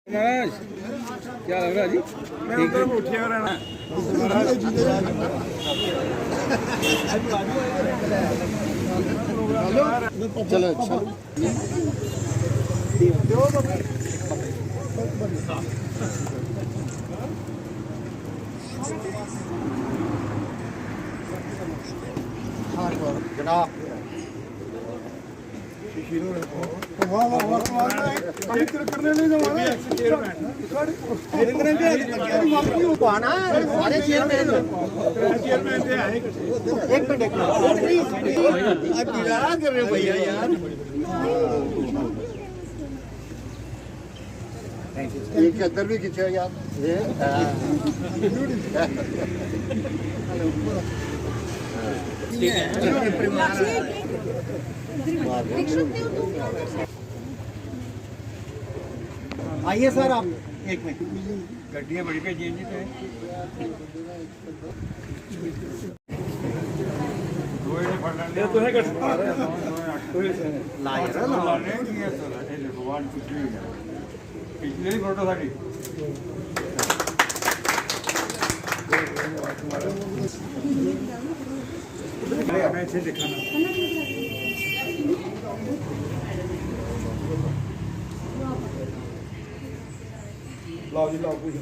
महाराज क्या लग रहा जी? मैं उधर उठे हो रहना चलो अच्छा जनाब करने नहीं जमाना चेयरमैन थे आए एक मिनट कर रहे हो भैया यार। एक अंदर भी खींचो यार ये आइए सर आप एक मिनट। गड्डियां बड़ी पे जी थे तो है कर ला यार भगवान कुछ नहीं पिछले ही फोटो साड़ी मैं इसे दिखाना लाओ जी लाओ कुछ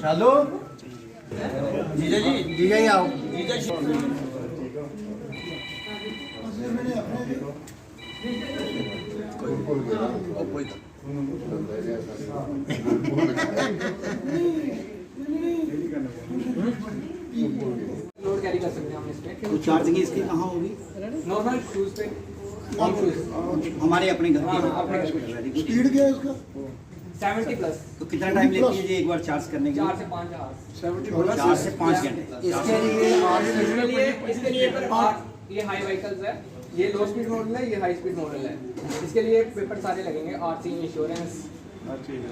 चलो जीजा जी जीजा ही आओ जीजा लोड कैरी कर सकते हैं हम इस पे। तो चार्जिंग इसकी कहाँ होगी? नॉर्मल शूज पे हमारे अपने घर हाँ, की अपने घर पे। Very good. स्पीड क्या है उसका 70 प्लस तो कितना टाइम लेती है जी एक बार चार्ज करने के 4 लिए? से 5 आवर्स। 4 से 5 घंटे। इसके लिए पर ये हाई व्हीकल्स है, ये लो स्पीड मॉडल है, ये हाई स्पीड मॉडल है। इसके लिए पेपर सारे लगेंगे, आरसी, इंश्योरेंस,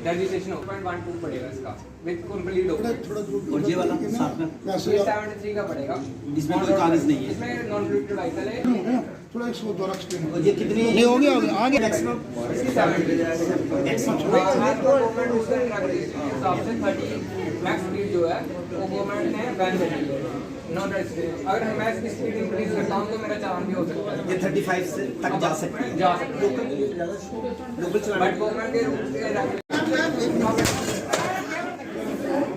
रजिस्ट्रेशन 1.12 पड़ेगा इसका विद कंप्लीट डॉक्यूमेंट। और ये वाला साथ में ये 73 का पड़ेगा। इसमें कोई कागज नहीं है। इसमें नॉन फ्लूइड व्हीकल है। थोड़ा एक सौ दोरा एक्सप्लेन और ये कितनी नहीं हो गया आगे मैक्सिमम इसकी 70 गवर्नमेंट उसका ट्रक के हिसाब से 30 मैक्स स्पीड जो है वो गवर्नमेंट ने बैन कर दी है नॉन रजिस्ट्रेशन। अगर मैं इसकी स्पीड इंक्रीज करता हूँ तो मेरा चालान भी हो सकता है। ये 35 से तक जा सकती है। जा सकता है लोकल चलाना बट गवर्नमेंट के रूल के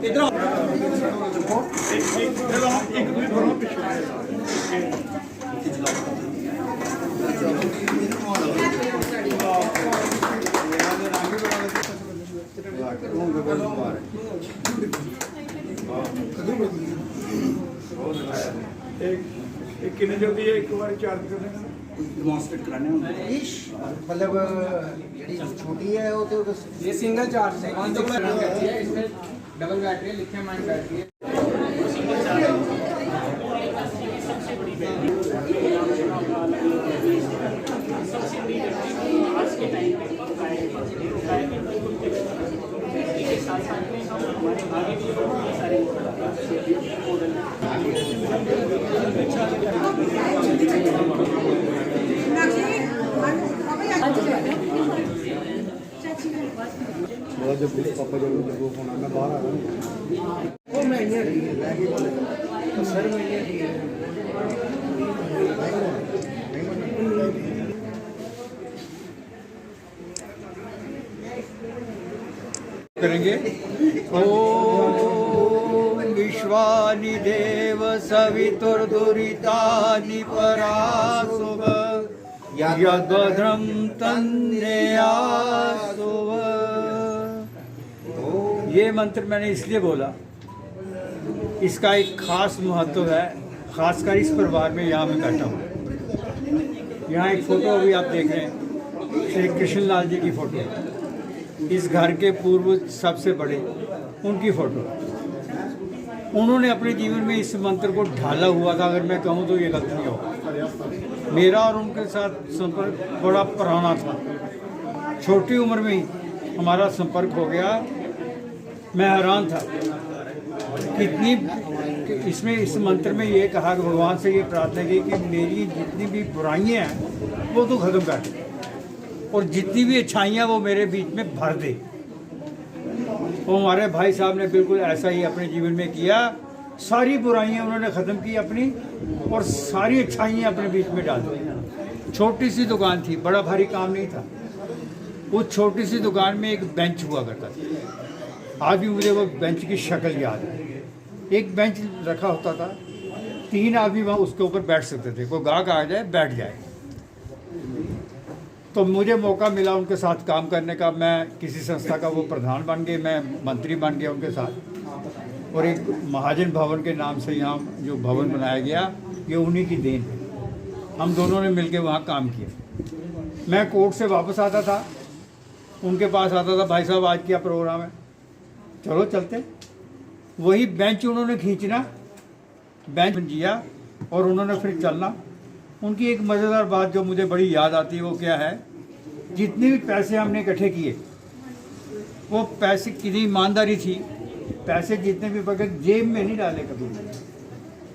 इधर आओ। एक कितने जो भी है एक बार चार्ज कर देना डेमोंस्ट्रेट कराने होंगे। मतलब ਜਿਹੜੀ ਛੋਟੀ ਹੈ ਉਹ ਤੇ ये सिंगल चार्ज है, इसमें डबल बैटरी है, लिथियम आयन बैटरी है। जब पापा जब वो फोन मैं बाहर आ रहा हूँ वो महीने सर महीने करेंगे। ओम विश्वानि देव सवितुर्दुरितानि परासुव यद्भद्रं तन्नेयासुव। ये मंत्र मैंने इसलिए बोला, इसका एक खास महत्व है खासकर इस परिवार में यहाँ मैं बैठा हूँ। यहाँ एक फ़ोटो अभी आप देख रहे हैं, श्री कृष्णलाल जी की फ़ोटो, इस घर के पूर्व सबसे बड़े उनकी फ़ोटो। उन्होंने अपने जीवन में इस मंत्र को ढाला हुआ था, अगर मैं कहूँ तो ये गलत नहीं होगा। मेरा और उनके साथ संपर्क बड़ा पुराना था, छोटी उम्र में ही हमारा संपर्क हो गया। मैं हैरान था कितनी इसमें इस मंत्र में ये कहा कि भगवान से ये प्रार्थना की कि मेरी जितनी भी बुराइयां हैं वो तो ख़त्म कर दे और जितनी भी अच्छाइयाँ वो मेरे बीच में भर दे। वो हमारे भाई साहब ने बिल्कुल ऐसा ही अपने जीवन में किया। सारी बुराइयां उन्होंने ख़त्म की अपनी और सारी अच्छाइयाँ अपने बीच में डाल दी। छोटी सी दुकान थी, बड़ा भारी काम नहीं था। वो छोटी सी दुकान में एक बेंच हुआ करता था, आज भी मुझे वो बेंच की शक्ल याद है। एक बेंच रखा होता था, 3 आदमी वहाँ उसके ऊपर बैठ सकते थे, कोई गाहक आ जाए बैठ जाए। तो मुझे मौका मिला उनके साथ काम करने का। मैं किसी संस्था का वो प्रधान बन गए, मैं मंत्री बन गया उनके साथ। और एक महाजन भवन के नाम से यहाँ जो भवन बनाया गया ये उन्हीं की देन है। हम दोनों ने मिलकर वहाँ काम किया। मैं कोर्ट से वापस आता था, उनके पास आता था, भाई साहब आज क्या प्रोग्राम है, चलो चलते। वही बेंच उन्होंने खींचना, बेंच जिया और उन्होंने फिर चलना। उनकी एक मज़ेदार बात जो मुझे बड़ी याद आती है वो क्या है, जितने भी पैसे हमने इकट्ठे किए वो पैसे कितनी ईमानदारी थी, पैसे जितने भी पकड़े जेब में नहीं डाले, कभी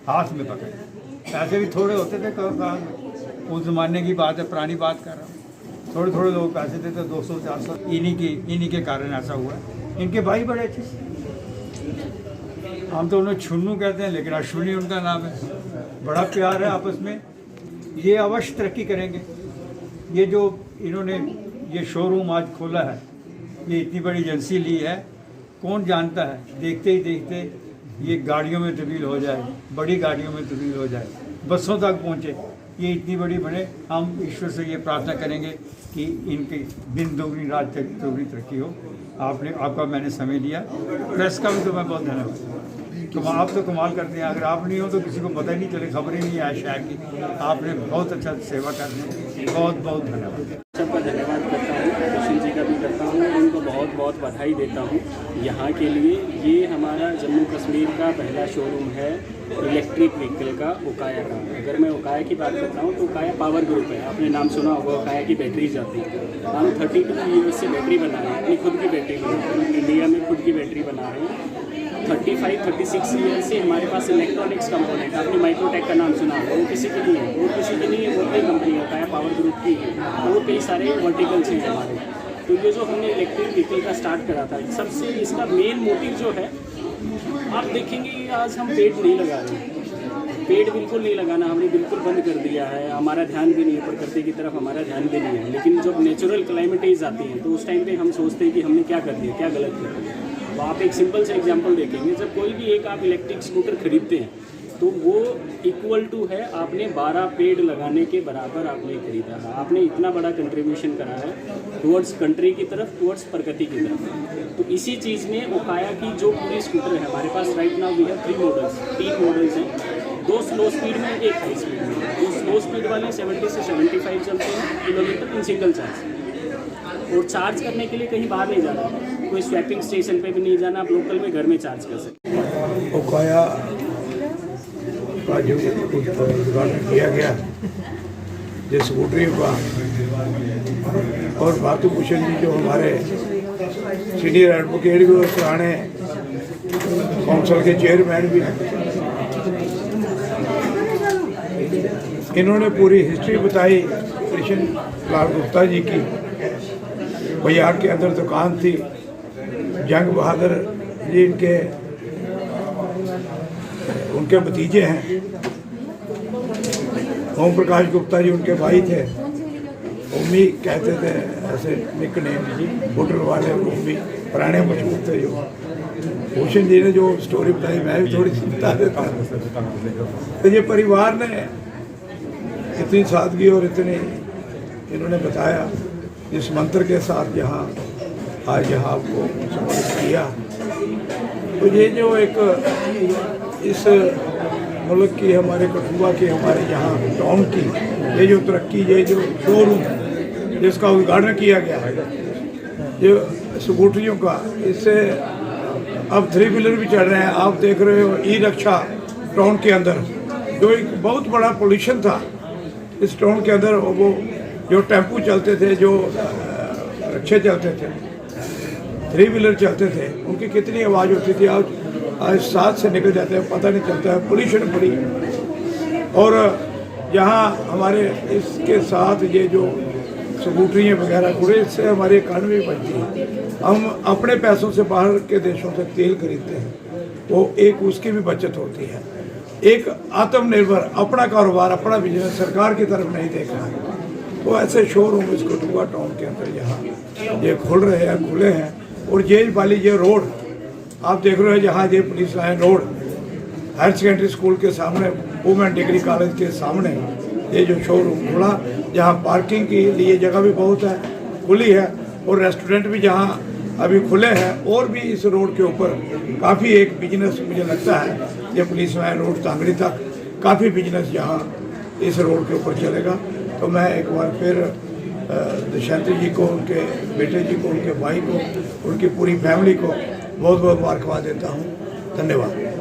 हाथ में पकड़े। पैसे भी थोड़े होते थे, उस ज़माने की बात है, पुरानी बात कर रहा हूँ। थोड़े थोड़े लोग पैसे देते, 200-400। इन्हीं के कारण ऐसा हुआ। इनके भाई बड़े अच्छे, हम तो उन्हें छुन्नू कहते हैं लेकिन अश्विनी उनका नाम है। बड़ा प्यार है आपस में। ये अवश्य तरक्की करेंगे। ये जो इन्होंने ये शोरूम आज खोला है, ये इतनी बड़ी एजेंसी ली है, कौन जानता है देखते ही देखते ये गाड़ियों में तब्दील हो जाए, बड़ी गाड़ियों में तब्दील हो जाए, बसों तक पहुँचे, ये इतनी बड़ी बने। हम ईश्वर से ये प्रार्थना करेंगे कि इनकी दिन दोगुनी रात दोगुनी तरक्की हो। आपका मैंने समय दिया, प्रेस का भी तो मैं बहुत धन्यवाद। आप तो कमाल करते हैं, अगर आप नहीं हो तो किसी को पता ही नहीं चले, खबर ही नहीं आया शहर की। आपने बहुत अच्छा सेवा करने, बहुत बहुत धन्यवाद। सबका धन्यवाद करता हूँ, कृष्ण जी का भी करता हूँ, उनको बहुत बहुत बधाई देता हूँ यहाँ के लिए। ये हमारा जम्मू कश्मीर का पहला शोरूम है इलेक्ट्रिक व्हीकल का, ओकाया का। अगर मैं ओकाया की बात करता हूँ तो ओकाया पावर ग्रुप है, आपने नाम सुना होगा, ओकाया की बैटरीज आती है। हम 32 ईयर्स से बैटरी बना रहे हैं, अपनी खुद की बैटरी बना रहे हैं, इंडिया में खुद की बैटरी बना रहे हैं। 35-36 ईयर से हमारे पास इलेक्ट्रॉनिक्स कंपोनेंट, आपने माइक्रोटेक का नाम सुना होगा, वो किसी की नहीं है, वो किसी की नहीं है, वो अपनी कंपनी होता है, पावर ग्रुप की है। तो वो कई सारे वर्टिकल्स हैं हमारे। तो ये जो हमने इलेक्ट्रिक व्हीकल का स्टार्ट करा था, सबसे इसका मेन मोटिव जो है, आप देखेंगे आज हम पेड़ नहीं लगा रहे हैं, पेड़ बिल्कुल नहीं लगाना हमने बिल्कुल बंद कर दिया है। हमारा ध्यान भी नहीं है, प्रकृति की तरफ हमारा ध्यान भी नहीं है। लेकिन जब नेचुरल क्लाइमेटीज आती हैं तो उस टाइम पे हम सोचते हैं कि हमने क्या कर दिया, क्या गलत कर दिया। तो आप एक सिंपल से एग्जांपल देखेंगे, जब कोई भी एक आप इलेक्ट्रिक स्कूटर खरीदते हैं तो वो इक्वल टू है आपने 12 पेड़ लगाने के बराबर आपने खरीदा है। आपने इतना बड़ा कंट्रीब्यूशन करा है टुवर्ड्स कंट्री की तरफ, टुवर्ड्स प्रकृति की तरफ। तो इसी चीज़ में ओकाया की जो पूरी स्कूटर है हमारे पास right now we have 3 models हैं, 2 स्लो स्पीड में, 1 हाई स्पीड में। जो स्लो स्पीड वाले 70 से 75 चलते हैं किलोमीटर इन सिंगल चार्ज। और चार्ज करने के लिए कहीं बाहर नहीं जाना, कोई स्वैपिंग स्टेशन पे भी नहीं जाना, आप लोकल में घर में चार्ज कर सकते हैं। ओकाया का जो उद्घाटन किया गया जो स्कूटरियों का, और भातु भूषण जी जो हमारे सीनियर एडवोकेट भी और पुराने काउंसिल के चेयरमैन भी हैं, इन्होंने पूरी हिस्ट्री बताई कृष्ण लाल गुप्ता जी की। बाजार के अंदर दुकान थी, जंग बहादुर जी उनके भतीजे हैं, ओम प्रकाश गुप्ता जी उनके भाई थे, ओमी कहते थे, ऐसे निक नेम जी, होटल वाले ओमी पुराने मशहूर थे। जो भूषण जी ने जो स्टोरी बताई मैं भी थोड़ी सी बता देता हूँ। तो ये परिवार ने इतनी सादगी और इतनी इन्होंने बताया इस मंत्र के साथ यहाँ आज यहाँ आपको समर्पित किया। तो ये जो एक इस मुल्क की, हमारे कठुआ की, हमारे यहाँ टाउन की ये जो तरक्की, ये जो शोरूम जिसका उद्घाटन किया गया है, जो स्कूटरियों का, इससे अब 3 व्हीलर भी चल रहे हैं। आप देख रहे हो ई रिक्शा टाउन के अंदर, जो एक बहुत बड़ा पोल्यूशन था इस टाउन के अंदर, वो जो टेम्पू चलते थे, जो रिक्शे चलते थे, 3 व्हीलर चलते थे, उनकी कितनी आवाज़ होती थी। आज साथ से निकल जाते हैं, पता नहीं चलता है, पोल्यूशन पड़ी। और यहाँ हमारे इसके साथ ये जो स्कूटरियाँ वगैरह खुले, इससे हमारी इकानमी बढ़ती है। हम अपने पैसों से बाहर के देशों से तेल खरीदते हैं, वो एक उसकी भी बचत होती है। एक आत्मनिर्भर अपना कारोबार, अपना बिजनेस, सरकार की तरफ नहीं देखना है। तो ऐसे शोरूम इस कठुआ टाउन के अंदर यहाँ ये खुल रहे हैं, खुले हैं। और जेल वाली ये रोड आप देख रहे हो, जहाँ ये police line road higher secondary school के सामने, वुमेन डिग्री कॉलेज के सामने ये जो शोरूम खुला, जहाँ पार्किंग के लिए जगह भी बहुत है, खुली है, और रेस्टोरेंट भी जहाँ अभी खुले हैं। और भी इस रोड के ऊपर काफ़ी एक बिजनेस मुझे लगता है, ये पुलिस लाइन रोड तांगड़ी तक काफ़ी बिजनेस यहाँ इस रोड के ऊपर चलेगा। तो मैं एक बार फिर दुष्यंत जी को, उनके बेटे जी को, उनके भाई को, उनकी पूरी फैमिली को बहुत बहुत मुबारकबाद देता हूँ। धन्यवाद।